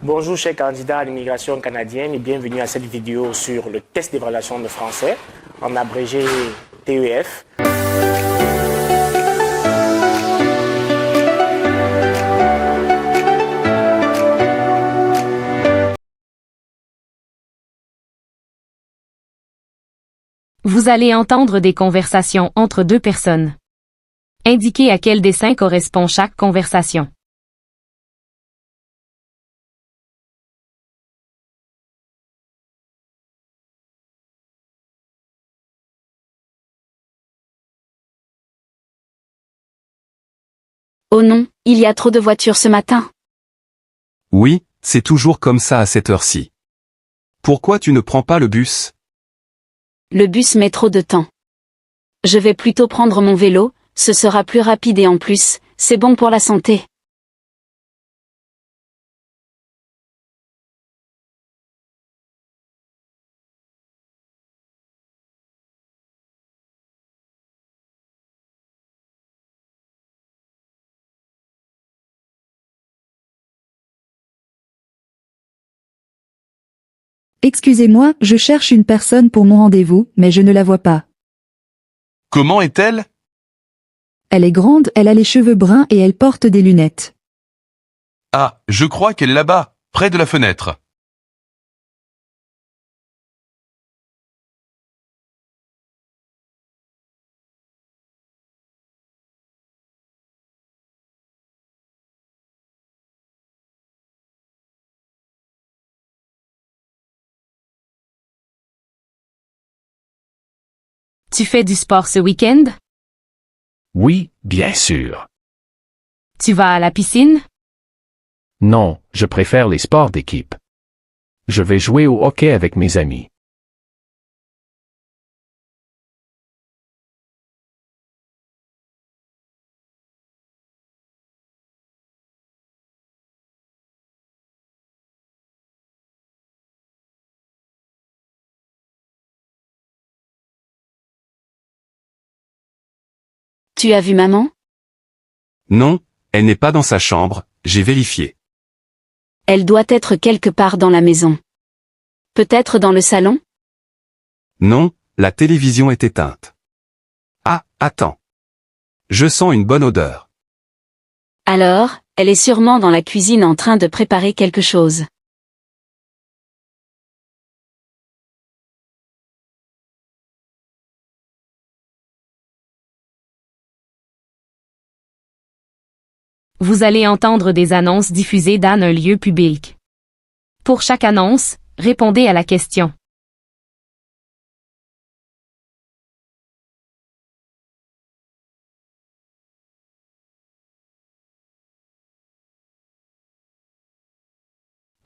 Bonjour chers candidats à l'immigration canadienne et bienvenue à cette vidéo sur le test d'évaluation de français, en abrégé TEF. Vous allez entendre des conversations entre deux personnes. Indiquez à quel dessin correspond chaque conversation. Oh non, il y a trop de voitures ce matin. Oui, c'est toujours comme ça à cette heure-ci. Pourquoi tu ne prends pas le bus? Le bus met trop de temps. Je vais plutôt prendre mon vélo, ce sera plus rapide et en plus, c'est bon pour la santé. Excusez-moi, je cherche une personne pour mon rendez-vous, mais je ne la vois pas. Comment est-elle? Elle est grande, elle a les cheveux bruns et elle porte des lunettes. Ah, je crois qu'elle est là-bas, près de la fenêtre. Tu fais du sport ce week-end? Oui, bien sûr. Tu vas à la piscine? Non, je préfère les sports d'équipe. Je vais jouer au hockey avec mes amis. Tu as vu maman? Non, elle n'est pas dans sa chambre, j'ai vérifié. Elle doit être quelque part dans la maison. Peut-être dans le salon? Non, la télévision est éteinte. Ah, attends. Je sens une bonne odeur. Alors, elle est sûrement dans la cuisine en train de préparer quelque chose. Vous allez entendre des annonces diffusées dans un lieu public. Pour chaque annonce, répondez à la question.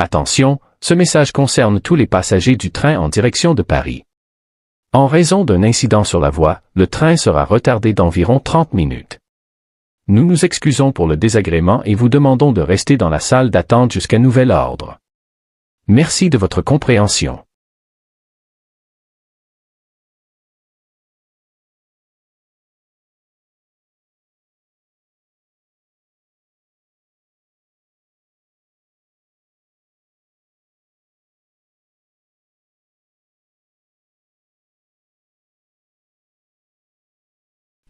Attention, ce message concerne tous les passagers du train en direction de Paris. En raison d'un incident sur la voie, le train sera retardé d'environ 30 minutes. Nous nous excusons pour le désagrément et vous demandons de rester dans la salle d'attente jusqu'à nouvel ordre. Merci de votre compréhension.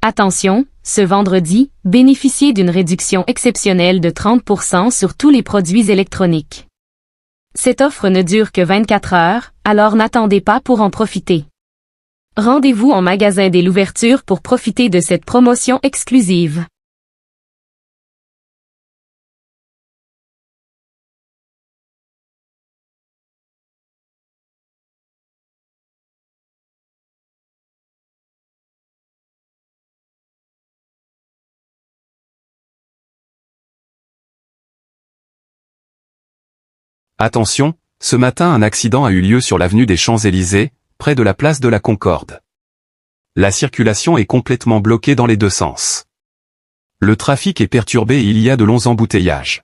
Attention, ce vendredi, bénéficiez d'une réduction exceptionnelle de 30% sur tous les produits électroniques. Cette offre ne dure que 24 heures, alors n'attendez pas pour en profiter. Rendez-vous en magasin dès l'ouverture pour profiter de cette promotion exclusive. Attention, ce matin un accident a eu lieu sur l'avenue des Champs-Élysées, près de la place de la Concorde. La circulation est complètement bloquée dans les deux sens. Le trafic est perturbé et il y a de longs embouteillages.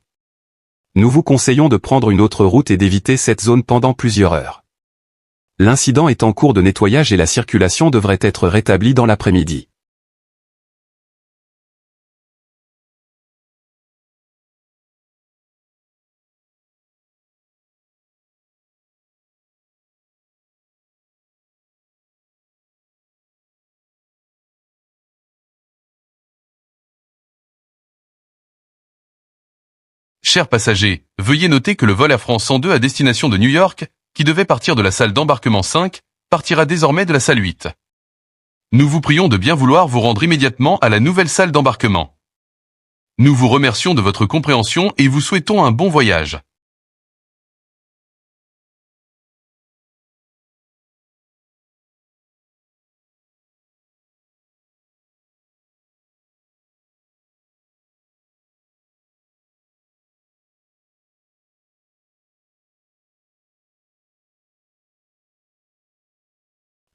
Nous vous conseillons de prendre une autre route et d'éviter cette zone pendant plusieurs heures. L'incident est en cours de nettoyage et la circulation devrait être rétablie dans l'après-midi. Chers passagers, veuillez noter que le vol Air France 102 à destination de New York, qui devait partir de la salle d'embarquement 5, partira désormais de la salle 8. Nous vous prions de bien vouloir vous rendre immédiatement à la nouvelle salle d'embarquement. Nous vous remercions de votre compréhension et vous souhaitons un bon voyage.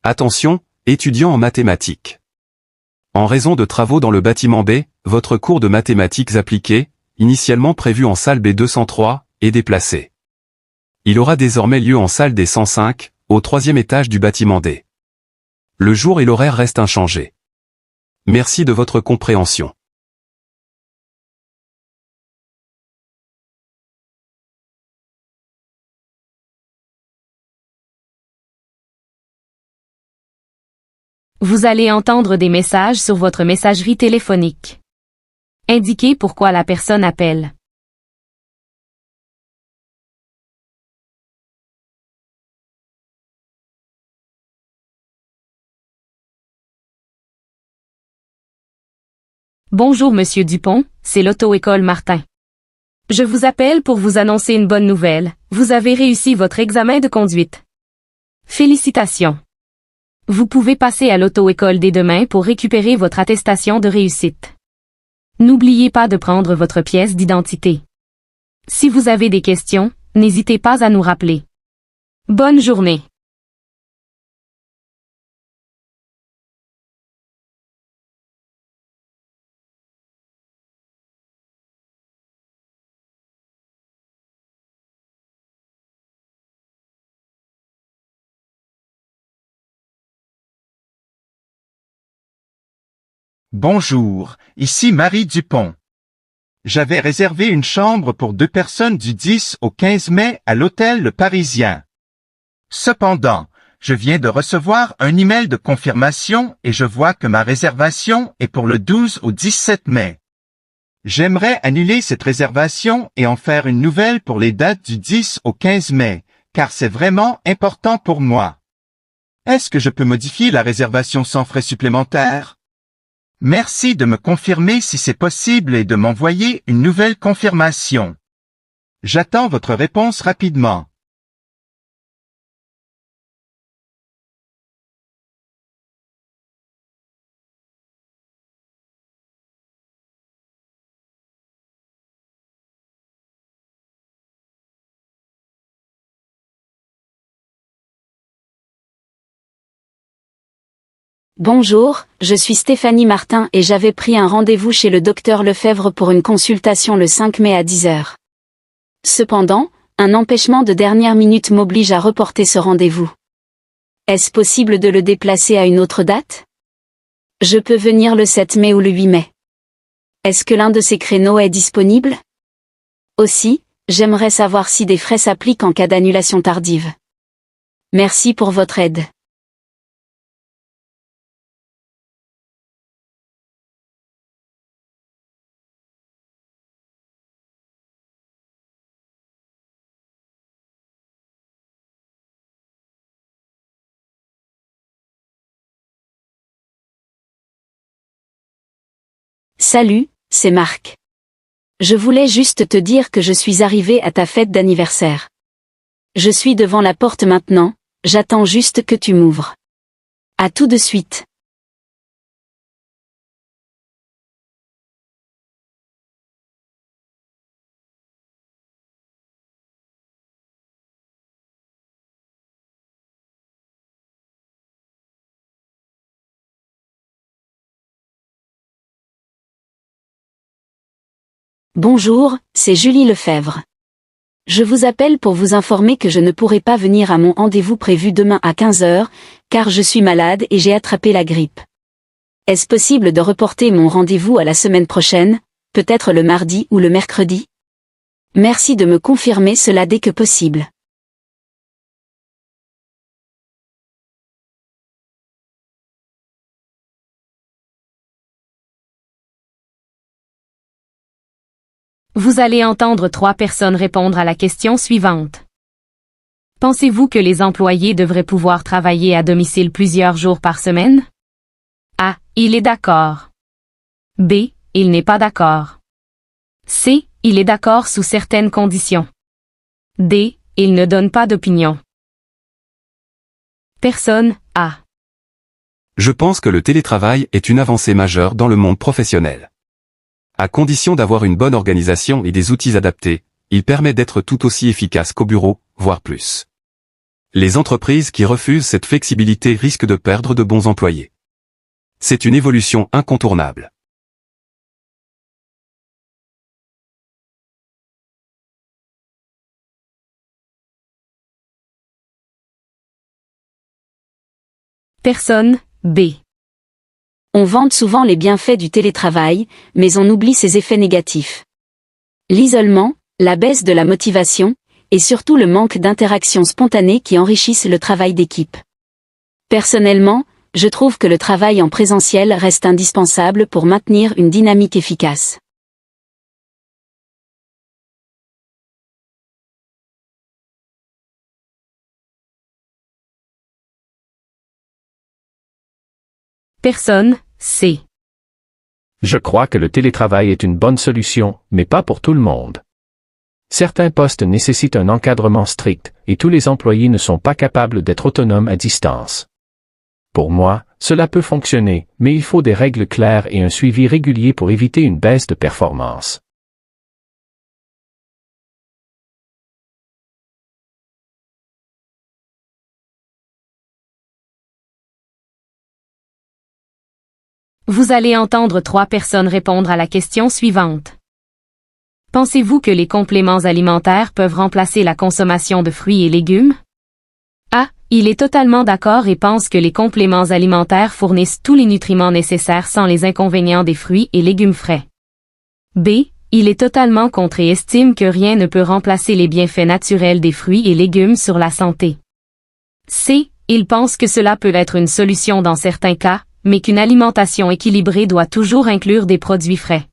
Attention, étudiants en mathématiques. En raison de travaux dans le bâtiment B, votre cours de mathématiques appliquées, initialement prévu en salle B203, est déplacé. Il aura désormais lieu en salle D105, au 3e étage du bâtiment D. Le jour et l'horaire restent inchangés. Merci de votre compréhension. Vous allez entendre des messages sur votre messagerie téléphonique. Indiquez pourquoi la personne appelle. Bonjour Monsieur Dupont, c'est l'auto-école Martin. Je vous appelle pour vous annoncer une bonne nouvelle, vous avez réussi votre examen de conduite. Félicitations. Vous pouvez passer à l'auto-école dès demain pour récupérer votre attestation de réussite. N'oubliez pas de prendre votre pièce d'identité. Si vous avez des questions, n'hésitez pas à nous rappeler. Bonne journée. Bonjour, ici Marie Dupont. J'avais réservé une chambre pour 2 personnes du 10 au 15 mai à l'hôtel Le Parisien. Cependant, je viens de recevoir un email de confirmation et je vois que ma réservation est pour le 12 au 17 mai. J'aimerais annuler cette réservation et en faire une nouvelle pour les dates du 10 au 15 mai, car c'est vraiment important pour moi. Est-ce que je peux modifier la réservation sans frais supplémentaires? Merci de me confirmer si c'est possible et de m'envoyer une nouvelle confirmation. J'attends votre réponse rapidement. Bonjour, je suis Stéphanie Martin et j'avais pris un rendez-vous chez le docteur Lefebvre pour une consultation le 5 mai à 10 heures. Cependant, un empêchement de dernière minute m'oblige à reporter ce rendez-vous. Est-ce possible de le déplacer à une autre date? Je peux venir le 7 mai ou le 8 mai. Est-ce que l'un de ces créneaux est disponible? Aussi, j'aimerais savoir si des frais s'appliquent en cas d'annulation tardive. Merci pour votre aide. Salut, c'est Marc. Je voulais juste te dire que je suis arrivé à ta fête d'anniversaire. Je suis devant la porte maintenant, j'attends juste que tu m'ouvres. À tout de suite. Bonjour, c'est Julie Lefebvre. Je vous appelle pour vous informer que je ne pourrai pas venir à mon rendez-vous prévu demain à 15 heures, car je suis malade et j'ai attrapé la grippe. Est-ce possible de reporter mon rendez-vous à la semaine prochaine, peut-être le mardi ou le mercredi? Merci de me confirmer cela dès que possible. Vous allez entendre 3 personnes répondre à la question suivante. Pensez-vous que les employés devraient pouvoir travailler à domicile plusieurs jours par semaine? A. Il est d'accord. B. Il n'est pas d'accord. C. Il est d'accord sous certaines conditions. D. Il ne donne pas d'opinion. Personne A. Je pense que le télétravail est une avancée majeure dans le monde professionnel. À condition d'avoir une bonne organisation et des outils adaptés, il permet d'être tout aussi efficace qu'au bureau, voire plus. Les entreprises qui refusent cette flexibilité risquent de perdre de bons employés. C'est une évolution incontournable. Personne B. On vante souvent les bienfaits du télétravail, mais on oublie ses effets négatifs. L'isolement, la baisse de la motivation, et surtout le manque d'interaction spontanée qui enrichissent le travail d'équipe. Personnellement, je trouve que le travail en présentiel reste indispensable pour maintenir une dynamique efficace. Personne C. Je crois que le télétravail est une bonne solution, mais pas pour tout le monde. Certains postes nécessitent un encadrement strict, et tous les employés ne sont pas capables d'être autonomes à distance. Pour moi, cela peut fonctionner, mais il faut des règles claires et un suivi régulier pour éviter une baisse de performance. Vous allez entendre 3 personnes répondre à la question suivante. Pensez-vous que les compléments alimentaires peuvent remplacer la consommation de fruits et légumes? A. Il est totalement d'accord et pense que les compléments alimentaires fournissent tous les nutriments nécessaires sans les inconvénients des fruits et légumes frais. B. Il est totalement contre et estime que rien ne peut remplacer les bienfaits naturels des fruits et légumes sur la santé. C. Il pense que cela peut être une solution dans certains cas, mais qu'une alimentation équilibrée doit toujours inclure des produits frais.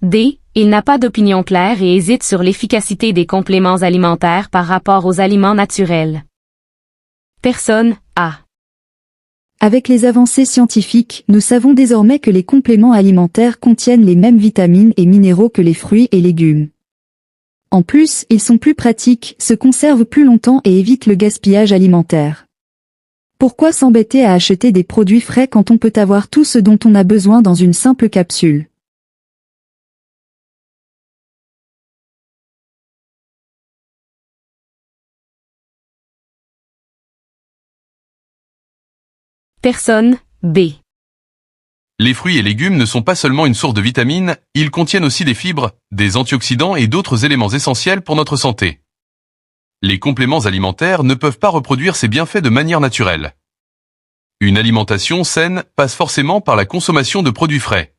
D. Il n'a pas d'opinion claire et hésite sur l'efficacité des compléments alimentaires par rapport aux aliments naturels. Personne A. Avec les avancées scientifiques, nous savons désormais que les compléments alimentaires contiennent les mêmes vitamines et minéraux que les fruits et légumes. En plus, ils sont plus pratiques, se conservent plus longtemps et évitent le gaspillage alimentaire. Pourquoi s'embêter à acheter des produits frais quand on peut avoir tout ce dont on a besoin dans une simple capsule? Personne B. Les fruits et légumes ne sont pas seulement une source de vitamines, ils contiennent aussi des fibres, des antioxydants et d'autres éléments essentiels pour notre santé. Les compléments alimentaires ne peuvent pas reproduire ces bienfaits de manière naturelle. Une alimentation saine passe forcément par la consommation de produits frais.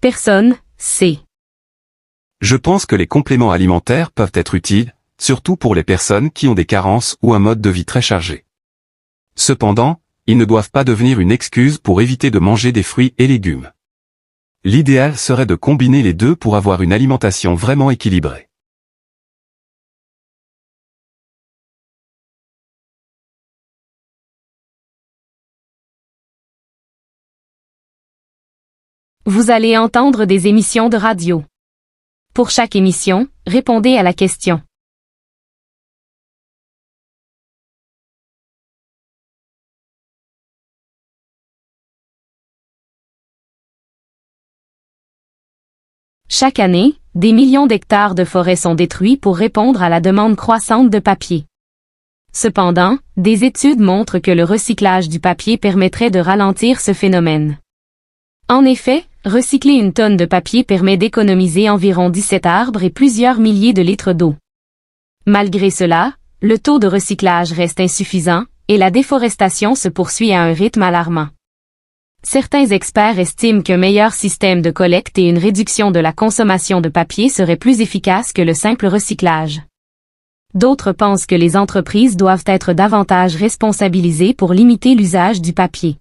Personne C. Je pense que les compléments alimentaires peuvent être utiles, surtout pour les personnes qui ont des carences ou un mode de vie très chargé. Cependant, ils ne doivent pas devenir une excuse pour éviter de manger des fruits et légumes. L'idéal serait de combiner les deux pour avoir une alimentation vraiment équilibrée. Vous allez entendre des émissions de radio. Pour chaque émission, répondez à la question. Chaque année, des millions d'hectares de forêts sont détruits pour répondre à la demande croissante de papier. Cependant, des études montrent que le recyclage du papier permettrait de ralentir ce phénomène. En effet, recycler une tonne de papier permet d'économiser environ 17 arbres et plusieurs milliers de litres d'eau. Malgré cela, le taux de recyclage reste insuffisant, et la déforestation se poursuit à un rythme alarmant. Certains experts estiment qu'un meilleur système de collecte et une réduction de la consommation de papier seraient plus efficaces que le simple recyclage. D'autres pensent que les entreprises doivent être davantage responsabilisées pour limiter l'usage du papier.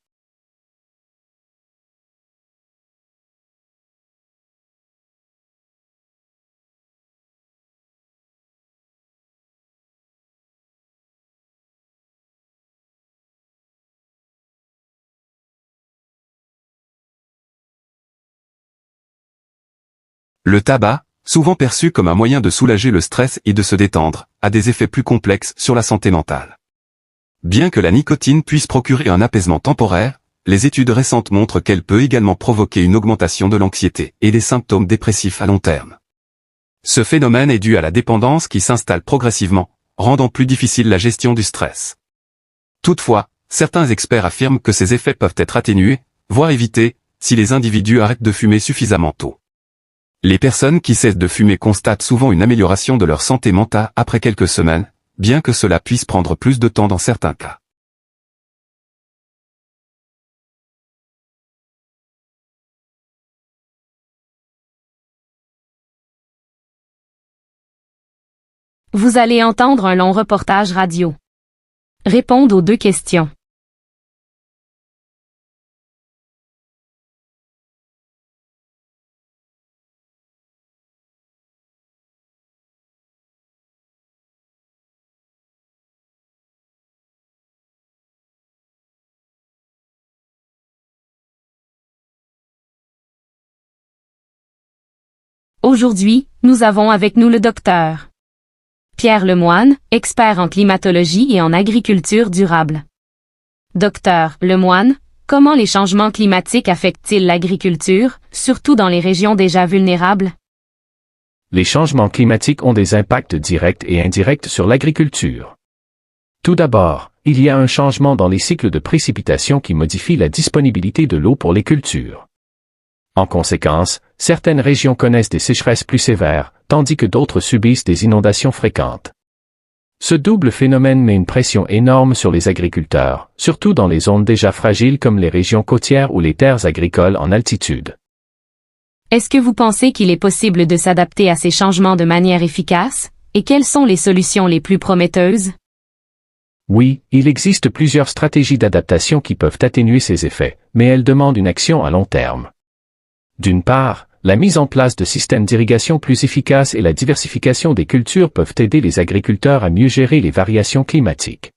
Le tabac, souvent perçu comme un moyen de soulager le stress et de se détendre, a des effets plus complexes sur la santé mentale. Bien que la nicotine puisse procurer un apaisement temporaire, les études récentes montrent qu'elle peut également provoquer une augmentation de l'anxiété et des symptômes dépressifs à long terme. Ce phénomène est dû à la dépendance qui s'installe progressivement, rendant plus difficile la gestion du stress. Toutefois, certains experts affirment que ces effets peuvent être atténués, voire évités, si les individus arrêtent de fumer suffisamment tôt. Les personnes qui cessent de fumer constatent souvent une amélioration de leur santé mentale après quelques semaines, bien que cela puisse prendre plus de temps dans certains cas. Vous allez entendre un long reportage radio. Répondre aux 2 questions. Aujourd'hui, nous avons avec nous le docteur Pierre Lemoine, expert en climatologie et en agriculture durable. Docteur Lemoine, comment les changements climatiques affectent-ils l'agriculture, surtout dans les régions déjà vulnérables? Les changements climatiques ont des impacts directs et indirects sur l'agriculture. Tout d'abord, il y a un changement dans les cycles de précipitation qui modifie la disponibilité de l'eau pour les cultures. En conséquence, certaines régions connaissent des sécheresses plus sévères, tandis que d'autres subissent des inondations fréquentes. Ce double phénomène met une pression énorme sur les agriculteurs, surtout dans les zones déjà fragiles comme les régions côtières ou les terres agricoles en altitude. Est-ce que vous pensez qu'il est possible de s'adapter à ces changements de manière efficace? Et quelles sont les solutions les plus prometteuses? Oui, il existe plusieurs stratégies d'adaptation qui peuvent atténuer ces effets, mais elles demandent une action à long terme. D'une part, la mise en place de systèmes d'irrigation plus efficaces et la diversification des cultures peuvent aider les agriculteurs à mieux gérer les variations climatiques.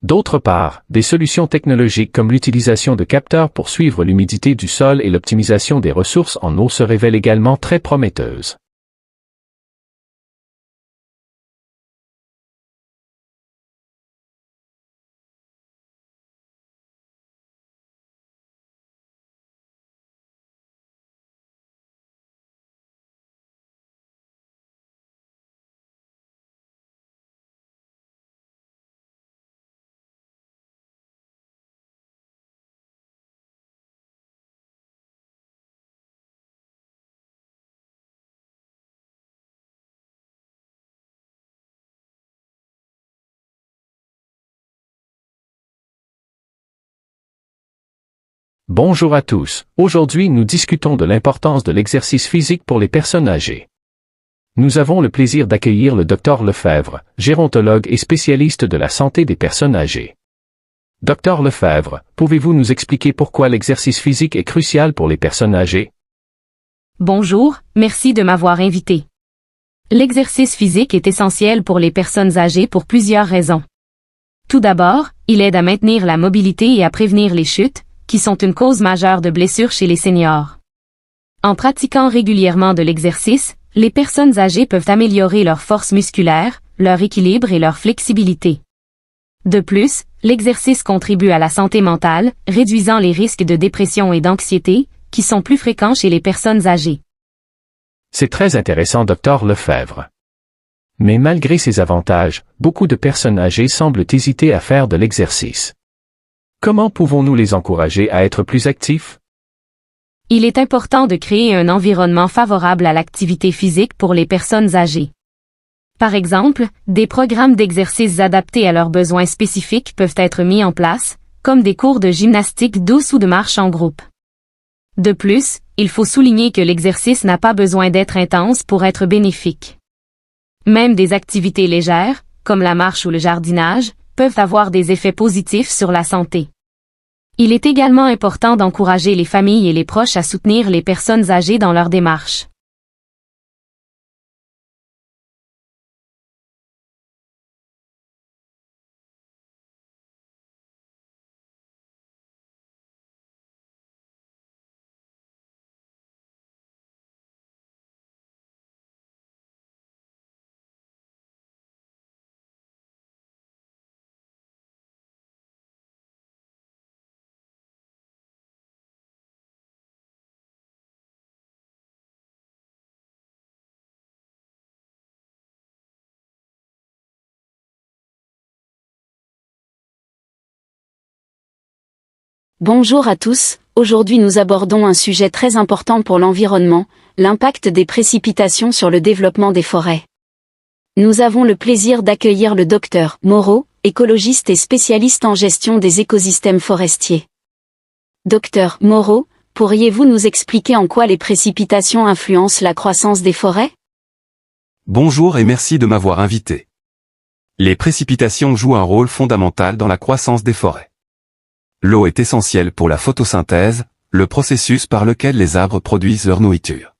D'autre part, des solutions technologiques comme l'utilisation de capteurs pour suivre l'humidité du sol et l'optimisation des ressources en eau se révèlent également très prometteuses. Bonjour à tous, aujourd'hui nous discutons de l'importance de l'exercice physique pour les personnes âgées. Nous avons le plaisir d'accueillir le Dr Lefebvre, gérontologue et spécialiste de la santé des personnes âgées. Dr Lefebvre, pouvez-vous nous expliquer pourquoi l'exercice physique est crucial pour les personnes âgées? Bonjour, merci de m'avoir invité. L'exercice physique est essentiel pour les personnes âgées pour plusieurs raisons. Tout d'abord, il aide à maintenir la mobilité et à prévenir les chutes, qui sont une cause majeure de blessures chez les seniors. En pratiquant régulièrement de l'exercice, les personnes âgées peuvent améliorer leur force musculaire, leur équilibre et leur flexibilité. De plus, l'exercice contribue à la santé mentale, réduisant les risques de dépression et d'anxiété, qui sont plus fréquents chez les personnes âgées. C'est très intéressant, Dr Lefebvre. Mais malgré ces avantages, beaucoup de personnes âgées semblent hésiter à faire de l'exercice. Comment pouvons-nous les encourager à être plus actifs? Il est important de créer un environnement favorable à l'activité physique pour les personnes âgées. Par exemple, des programmes d'exercices adaptés à leurs besoins spécifiques peuvent être mis en place, comme des cours de gymnastique douce ou de marche en groupe. De plus, il faut souligner que l'exercice n'a pas besoin d'être intense pour être bénéfique. Même des activités légères, comme la marche ou le jardinage, peuvent avoir des effets positifs sur la santé. Il est également important d'encourager les familles et les proches à soutenir les personnes âgées dans leur démarche. Bonjour à tous, aujourd'hui nous abordons un sujet très important pour l'environnement, l'impact des précipitations sur le développement des forêts. Nous avons le plaisir d'accueillir le docteur Moreau, écologiste et spécialiste en gestion des écosystèmes forestiers. Docteur Moreau, pourriez-vous nous expliquer en quoi les précipitations influencent la croissance des forêts? Bonjour et merci de m'avoir invité. Les précipitations jouent un rôle fondamental dans la croissance des forêts. L'eau est essentielle pour la photosynthèse, le processus par lequel les arbres produisent leur nourriture.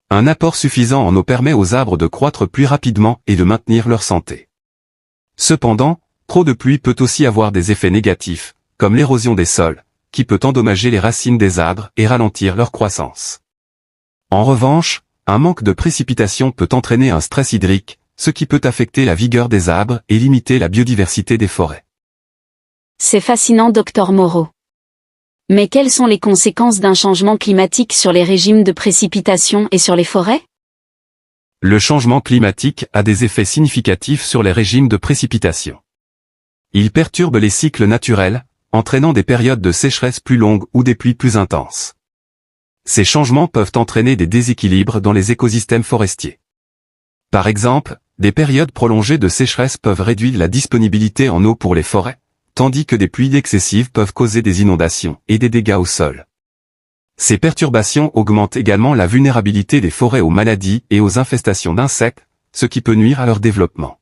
Un apport suffisant en eau permet aux arbres de croître plus rapidement et de maintenir leur santé. Cependant, trop de pluie peut aussi avoir des effets négatifs, comme l'érosion des sols, qui peut endommager les racines des arbres et ralentir leur croissance. En revanche, un manque de précipitation peut entraîner un stress hydrique, ce qui peut affecter la vigueur des arbres et limiter la biodiversité des forêts. C'est fascinant, docteur Moreau. Mais quelles sont les conséquences d'un changement climatique sur les régimes de précipitation et sur les forêts? Le changement climatique a des effets significatifs sur les régimes de précipitation. Il perturbe les cycles naturels, entraînant des périodes de sécheresse plus longues ou des pluies plus intenses. Ces changements peuvent entraîner des déséquilibres dans les écosystèmes forestiers. Par exemple, des périodes prolongées de sécheresse peuvent réduire la disponibilité en eau pour les forêts, tandis que des pluies excessives peuvent causer des inondations et des dégâts au sol. Ces perturbations augmentent également la vulnérabilité des forêts aux maladies et aux infestations d'insectes, ce qui peut nuire à leur développement.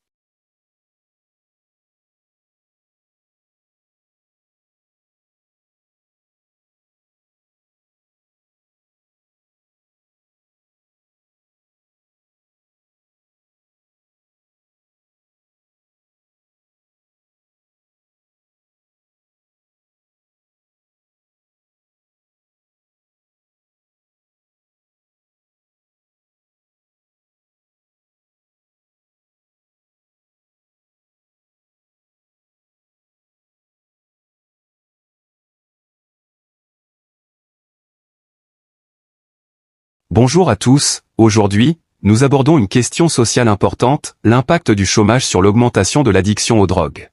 Bonjour à tous, aujourd'hui, nous abordons une question sociale importante, l'impact du chômage sur l'augmentation de l'addiction aux drogues.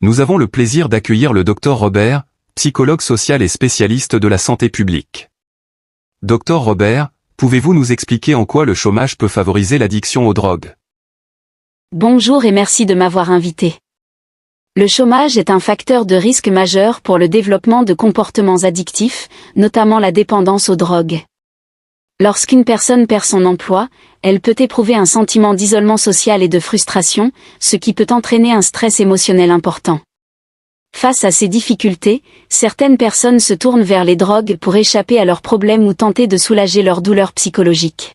Nous avons le plaisir d'accueillir le Dr Robert, psychologue social et spécialiste de la santé publique. Dr Robert, pouvez-vous nous expliquer en quoi le chômage peut favoriser l'addiction aux drogues? Bonjour et merci de m'avoir invité. Le chômage est un facteur de risque majeur pour le développement de comportements addictifs, notamment la dépendance aux drogues. Lorsqu'une personne perd son emploi, elle peut éprouver un sentiment d'isolement social et de frustration, ce qui peut entraîner un stress émotionnel important. Face à ces difficultés, certaines personnes se tournent vers les drogues pour échapper à leurs problèmes ou tenter de soulager leurs douleurs psychologiques.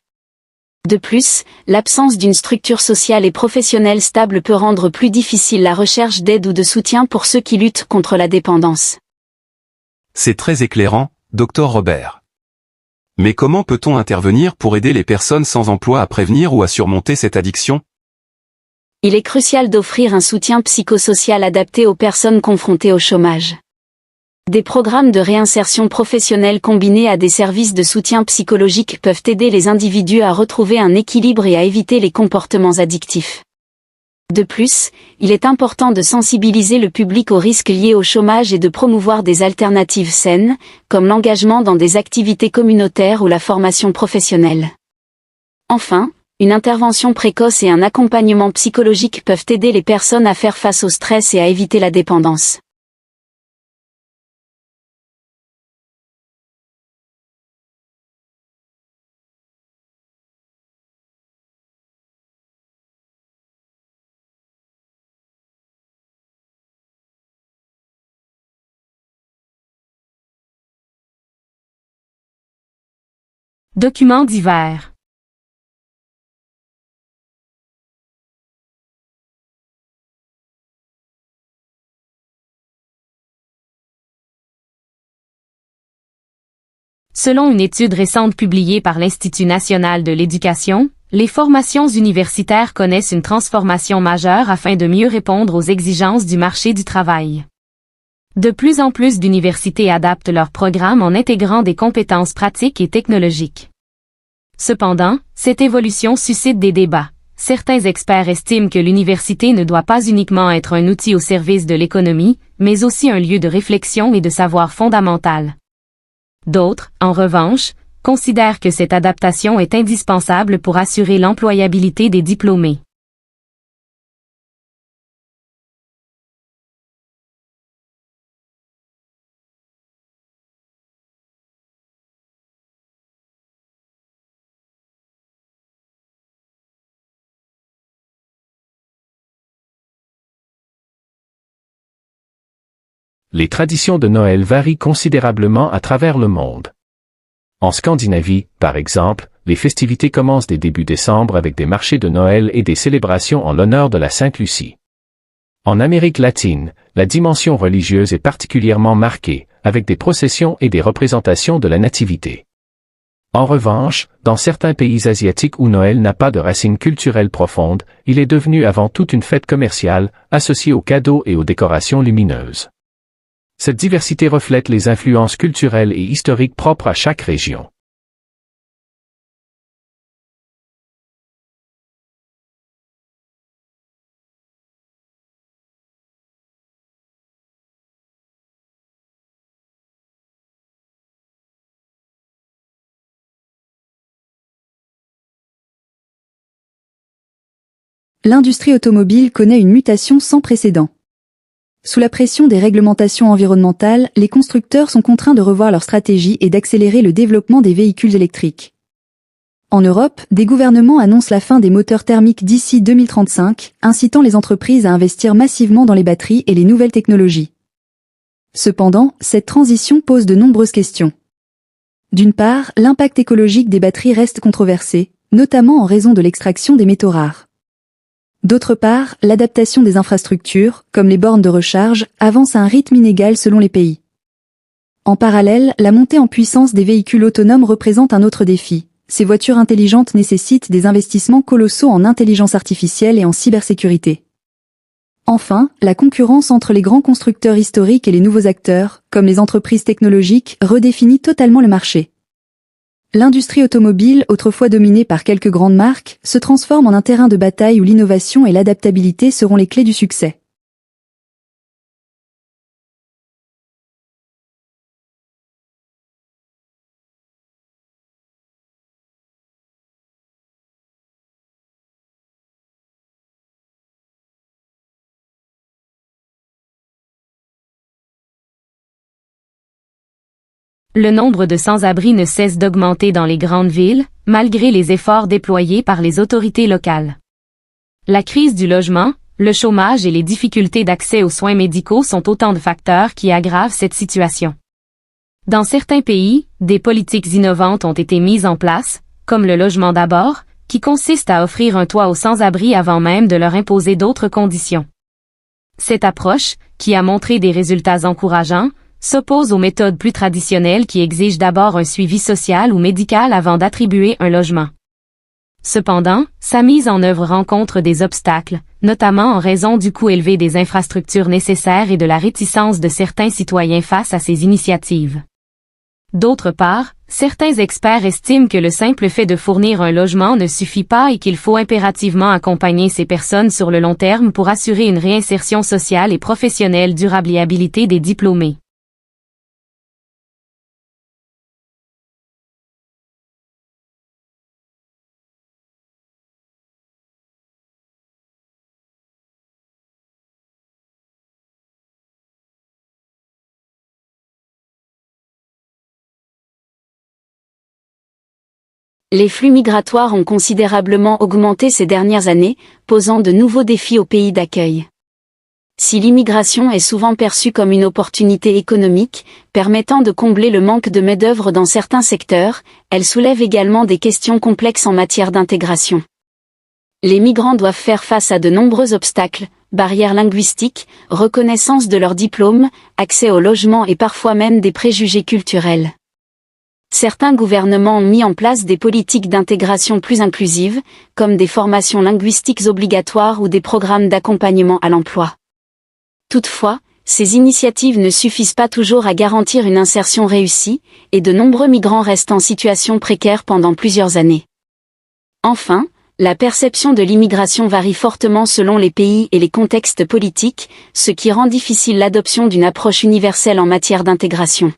De plus, l'absence d'une structure sociale et professionnelle stable peut rendre plus difficile la recherche d'aide ou de soutien pour ceux qui luttent contre la dépendance. C'est très éclairant, Dr Robert. Mais comment peut-on intervenir pour aider les personnes sans emploi à prévenir ou à surmonter cette addiction? Il est crucial d'offrir un soutien psychosocial adapté aux personnes confrontées au chômage. Des programmes de réinsertion professionnelle combinés à des services de soutien psychologique peuvent aider les individus à retrouver un équilibre et à éviter les comportements addictifs. De plus, il est important de sensibiliser le public aux risques liés au chômage et de promouvoir des alternatives saines, comme l'engagement dans des activités communautaires ou la formation professionnelle. Enfin, une intervention précoce et un accompagnement psychologique peuvent aider les personnes à faire face au stress et à éviter la dépendance. Documents divers. Selon une étude récente publiée par l'Institut national de l'éducation, les formations universitaires connaissent une transformation majeure afin de mieux répondre aux exigences du marché du travail. De plus en plus d'universités adaptent leurs programmes en intégrant des compétences pratiques et technologiques. Cependant, cette évolution suscite des débats. Certains experts estiment que l'université ne doit pas uniquement être un outil au service de l'économie, mais aussi un lieu de réflexion et de savoir fondamental. D'autres, en revanche, considèrent que cette adaptation est indispensable pour assurer l'employabilité des diplômés. Les traditions de Noël varient considérablement à travers le monde. En Scandinavie, par exemple, les festivités commencent dès début décembre avec des marchés de Noël et des célébrations en l'honneur de la Sainte Lucie. En Amérique latine, la dimension religieuse est particulièrement marquée, avec des processions et des représentations de la Nativité. En revanche, dans certains pays asiatiques où Noël n'a pas de racines culturelles profondes, il est devenu avant tout une fête commerciale, associée aux cadeaux et aux décorations lumineuses. Cette diversité reflète les influences culturelles et historiques propres à chaque région. L'industrie automobile connaît une mutation sans précédent. Sous la pression des réglementations environnementales, les constructeurs sont contraints de revoir leur stratégie et d'accélérer le développement des véhicules électriques. En Europe, des gouvernements annoncent la fin des moteurs thermiques d'ici 2035, incitant les entreprises à investir massivement dans les batteries et les nouvelles technologies. Cependant, cette transition pose de nombreuses questions. D'une part, l'impact écologique des batteries reste controversé, notamment en raison de l'extraction des métaux rares. D'autre part, l'adaptation des infrastructures, comme les bornes de recharge, avance à un rythme inégal selon les pays. En parallèle, la montée en puissance des véhicules autonomes représente un autre défi. Ces voitures intelligentes nécessitent des investissements colossaux en intelligence artificielle et en cybersécurité. Enfin, la concurrence entre les grands constructeurs historiques et les nouveaux acteurs, comme les entreprises technologiques, redéfinit totalement le marché. L'industrie automobile, autrefois dominée par quelques grandes marques, se transforme en un terrain de bataille où l'innovation et l'adaptabilité seront les clés du succès. Le nombre de sans-abri ne cesse d'augmenter dans les grandes villes, malgré les efforts déployés par les autorités locales. La crise du logement, le chômage et les difficultés d'accès aux soins médicaux sont autant de facteurs qui aggravent cette situation. Dans certains pays, des politiques innovantes ont été mises en place, comme le logement d'abord, qui consiste à offrir un toit aux sans-abri avant même de leur imposer d'autres conditions. Cette approche, qui a montré des résultats encourageants, s'oppose aux méthodes plus traditionnelles qui exigent d'abord un suivi social ou médical avant d'attribuer un logement. Cependant, sa mise en œuvre rencontre des obstacles, notamment en raison du coût élevé des infrastructures nécessaires et de la réticence de certains citoyens face à ces initiatives. D'autre part, certains experts estiment que le simple fait de fournir un logement ne suffit pas et qu'il faut impérativement accompagner ces personnes sur le long terme pour assurer une réinsertion sociale et professionnelle durable et habilité des diplômés. Les flux migratoires ont considérablement augmenté ces dernières années, posant de nouveaux défis aux pays d'accueil. Si l'immigration est souvent perçue comme une opportunité économique, permettant de combler le manque de main-d'œuvre dans certains secteurs, elle soulève également des questions complexes en matière d'intégration. Les migrants doivent faire face à de nombreux obstacles, barrières linguistiques, reconnaissance de leur diplôme, accès au logement et parfois même des préjugés culturels. Certains gouvernements ont mis en place des politiques d'intégration plus inclusives, comme des formations linguistiques obligatoires ou des programmes d'accompagnement à l'emploi. Toutefois, ces initiatives ne suffisent pas toujours à garantir une insertion réussie, et de nombreux migrants restent en situation précaire pendant plusieurs années. Enfin, la perception de l'immigration varie fortement selon les pays et les contextes politiques, ce qui rend difficile l'adoption d'une approche universelle en matière d'intégration.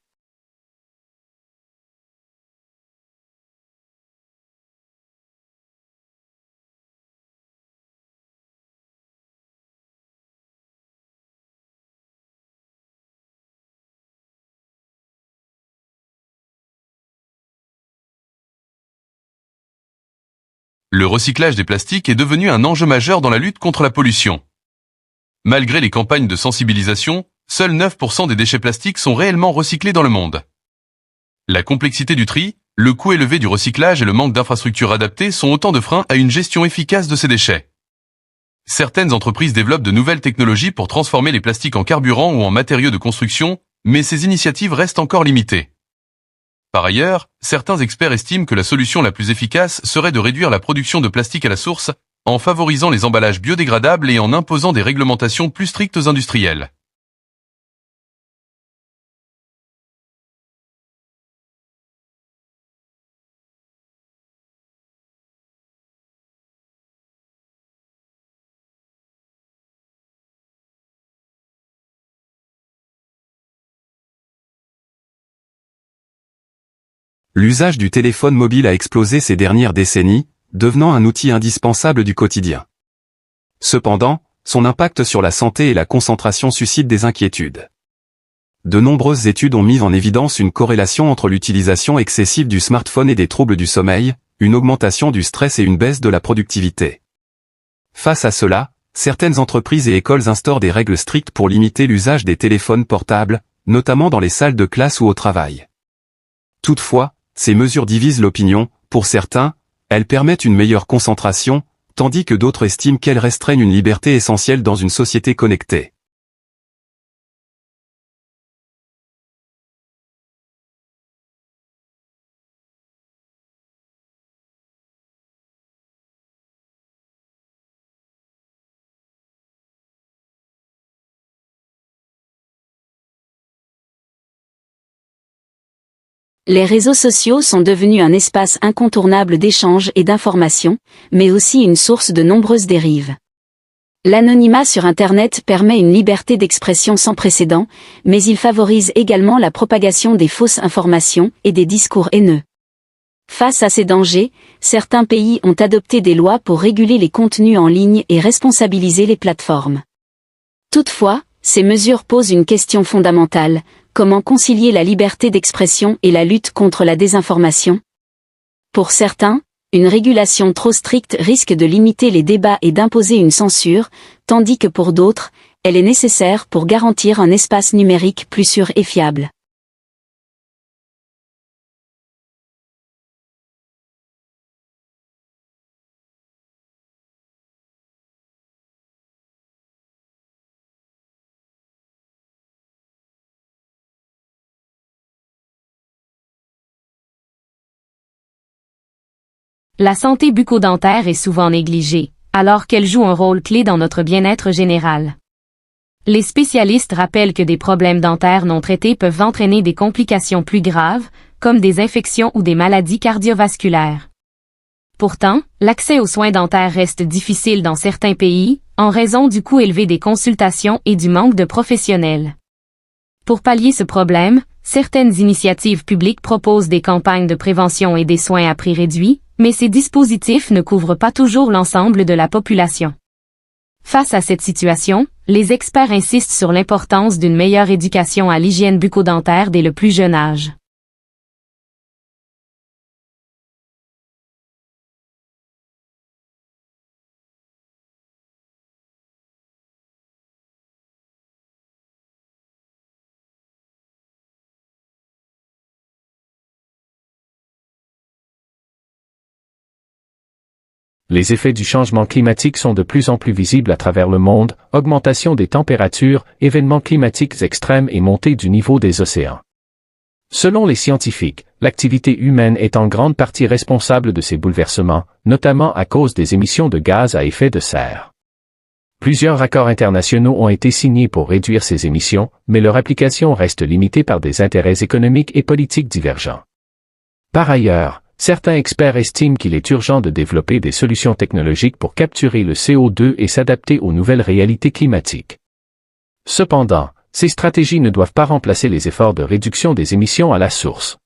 Le recyclage des plastiques est devenu un enjeu majeur dans la lutte contre la pollution. Malgré les campagnes de sensibilisation, seuls 9% des déchets plastiques sont réellement recyclés dans le monde. La complexité du tri, le coût élevé du recyclage et le manque d'infrastructures adaptées sont autant de freins à une gestion efficace de ces déchets. Certaines entreprises développent de nouvelles technologies pour transformer les plastiques en carburant ou en matériaux de construction, mais ces initiatives restent encore limitées. Par ailleurs, certains experts estiment que la solution la plus efficace serait de réduire la production de plastique à la source, en favorisant les emballages biodégradables et en imposant des réglementations plus strictes aux industriels. L'usage du téléphone mobile a explosé ces dernières décennies, devenant un outil indispensable du quotidien. Cependant, son impact sur la santé et la concentration suscite des inquiétudes. De nombreuses études ont mis en évidence une corrélation entre l'utilisation excessive du smartphone et des troubles du sommeil, une augmentation du stress et une baisse de la productivité. Face à cela, certaines entreprises et écoles instaurent des règles strictes pour limiter l'usage des téléphones portables, notamment dans les salles de classe ou au travail. Toutefois, ces mesures divisent l'opinion. Pour certains, elles permettent une meilleure concentration, tandis que d'autres estiment qu'elles restreignent une liberté essentielle dans une société connectée. Les réseaux sociaux sont devenus un espace incontournable d'échange et d'information, mais aussi une source de nombreuses dérives. L'anonymat sur Internet permet une liberté d'expression sans précédent, mais il favorise également la propagation des fausses informations et des discours haineux. Face à ces dangers, certains pays ont adopté des lois pour réguler les contenus en ligne et responsabiliser les plateformes. Toutefois, ces mesures posent une question fondamentale: comment concilier la liberté d'expression et la lutte contre la désinformation? Pour certains, une régulation trop stricte risque de limiter les débats et d'imposer une censure, tandis que pour d'autres, elle est nécessaire pour garantir un espace numérique plus sûr et fiable. La santé bucco-dentaire est souvent négligée, alors qu'elle joue un rôle clé dans notre bien-être général. Les spécialistes rappellent que des problèmes dentaires non traités peuvent entraîner des complications plus graves, comme des infections ou des maladies cardiovasculaires. Pourtant, l'accès aux soins dentaires reste difficile dans certains pays, en raison du coût élevé des consultations et du manque de professionnels. Pour pallier ce problème, certaines initiatives publiques proposent des campagnes de prévention et des soins à prix réduit, mais ces dispositifs ne couvrent pas toujours l'ensemble de la population. Face à cette situation, les experts insistent sur l'importance d'une meilleure éducation à l'hygiène bucco-dentaire dès le plus jeune âge. Les effets du changement climatique sont de plus en plus visibles à travers le monde, augmentation des températures, événements climatiques extrêmes et montée du niveau des océans. Selon les scientifiques, l'activité humaine est en grande partie responsable de ces bouleversements, notamment à cause des émissions de gaz à effet de serre. Plusieurs accords internationaux ont été signés pour réduire ces émissions, mais leur application reste limitée par des intérêts économiques et politiques divergents. Par ailleurs, certains experts estiment qu'il est urgent de développer des solutions technologiques pour capturer le CO2 et s'adapter aux nouvelles réalités climatiques. Cependant, ces stratégies ne doivent pas remplacer les efforts de réduction des émissions à la source.